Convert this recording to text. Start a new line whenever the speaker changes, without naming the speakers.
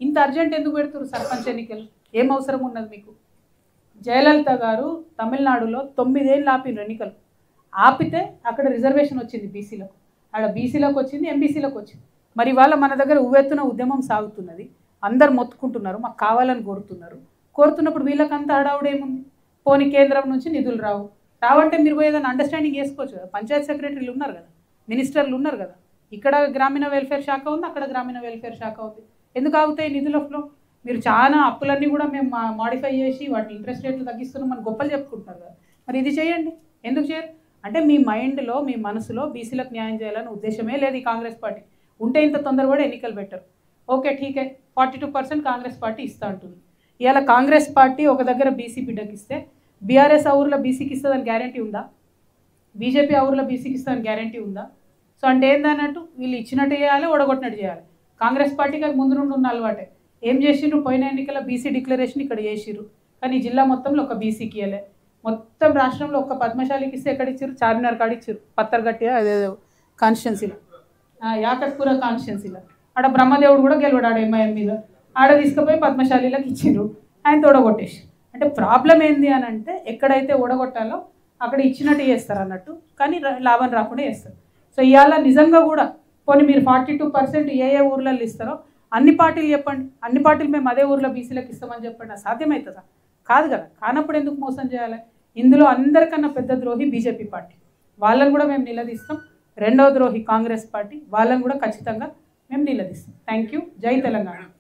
ఇంత అర్జెంట్ ఎందుకు పెడుతున్నారు సర్పంచ్ ఎన్నికలు? ఏం అవసరం ఉన్నది మీకు? జయలలిత గారు తమిళనాడులో 9 ఏళ్ళు ఆపిన ఎన్నికలు. ఆపితే అక్కడ రిజర్వేషన్ వచ్చింది బీసీలకు, అక్కడ బీసీలకు వచ్చింది, ఎంబీసీలకు వచ్చింది. మరి ఇవాళ మన దగ్గర ఉవ్వెత్తున ఉద్యమం సాగుతున్నది, అందరు మొత్తుకుంటున్నారు, మాకు కావాలని కోరుతున్నప్పుడు వీళ్ళకంతా హడావుడేముంది? పోనీ కేంద్రం నుంచి నిధులు రావంటే మీరు పోయి ఏదైనా అండర్స్టాండింగ్ చేసుకోవచ్చు కదా. పంచాయత్ సెక్రటరీలు ఉన్నారు కదా, మినిస్టర్లు ఉన్నారు కదా, ఇక్కడ గ్రామీణ వెల్ఫేర్ శాఖ ఉంది, అక్కడ గ్రామీణ వెల్ఫేర్ శాఖ ఉంది. ఎందుకు ఆగుతాయి నిధుల ఫ్లో? మీరు చాలా అప్పులన్నీ కూడా మేము మాడిఫై చేసి వాటిని ఇంట్రెస్ట్ రేట్లు తగ్గిస్తున్నాం అని గొప్పలు చెప్పుకుంటున్నారు కదా. మరి ఇది చేయండి, ఎందుకు చేయరు? అంటే మీ మైండ్లో, మీ మనసులో బీసీలకు న్యాయం చేయాలని ఉద్దేశమే లేదు ఈ కాంగ్రెస్ పార్టీ. ఉంటే ఇంత తొందరగా ఎన్నికలు పెట్టరు. ఓకే ఠీకే, 42% కాంగ్రెస్ పార్టీ ఇస్తూ ఉంటుంది. ఇవాళ కాంగ్రెస్ పార్టీ ఒక దగ్గర బీసీ బిడ్డకి ఇస్తే బీఆర్ఎస్ ఆ ఊర్లో బీసీకి ఇస్తుందని గ్యారంటీ ఉందా? బీజేపీ ఆ ఊర్లో బీసీకి ఇస్తుందని గ్యారంటీ ఉందా? సో అంటే ఏందన్నట్టు వీళ్ళు ఇచ్చినట్టు చేయాలి, ఓడగొట్టినట్టు చేయాలి. కాంగ్రెస్ పార్టీకి అది ముందు నుండి ఉన్న అలవాటే. ఏం చేసిండ్రు? పోయిన ఎన్నికల బీసీ డిక్లరేషన్ ఇక్కడ చేసిర్రు, కానీ జిల్లా మొత్తంలో ఒక బీసీకి ఇవ్వలే. మొత్తం రాష్ట్రంలో ఒక పద్మశాలికి ఇస్తే ఎక్కడ ఇచ్చారు? చార్మినార్ కాడ ఇచ్చారు, పత్తర్గట్టి అదేదో కాన్స్టిట్యున్సీలో, యాకత్పుర కాన్స్టిట్యున్సీలో. ఆడ బ్రహ్మదేవుడు కూడా గెలవడు ఆడ ఎంఐఎం మీద. ఆడ తీసుకుపోయి పద్మశాలిలకు ఇచ్చిండ్రు, ఆయన ఓడగొట్టేసి. అంటే ప్రాబ్లం ఏంది అని అంటే ఎక్కడైతే ఓడగొట్టాలో అక్కడ ఇచ్చినట్టు చేస్తారు అన్నట్టు, కానీ లాభం రాకుండా చేస్తారు. సో ఇవాళ నిజంగా కూడా పోనీ మీరు 42% ఏ ఊర్లలో ఇస్తారో అన్ని పార్టీలు చెప్పండి, అన్ని పార్టీలు మేము అదే ఊర్లో బీసీలకు ఇస్తామని చెప్పండి. సాధ్యమవుతుందా? కాదు కదా. కానప్పుడు ఎందుకు మోసం చేయాలి? ఇందులో అందరికన్నా పెద్ద ద్రోహి బీజేపీ పార్టీ, వాళ్ళని కూడా మేము నిలదీస్తాం. రెండవ ద్రోహి కాంగ్రెస్ పార్టీ, వాళ్ళని కూడా ఖచ్చితంగా మేము నిలదీస్తాం. Thank you. జై తెలంగాణ.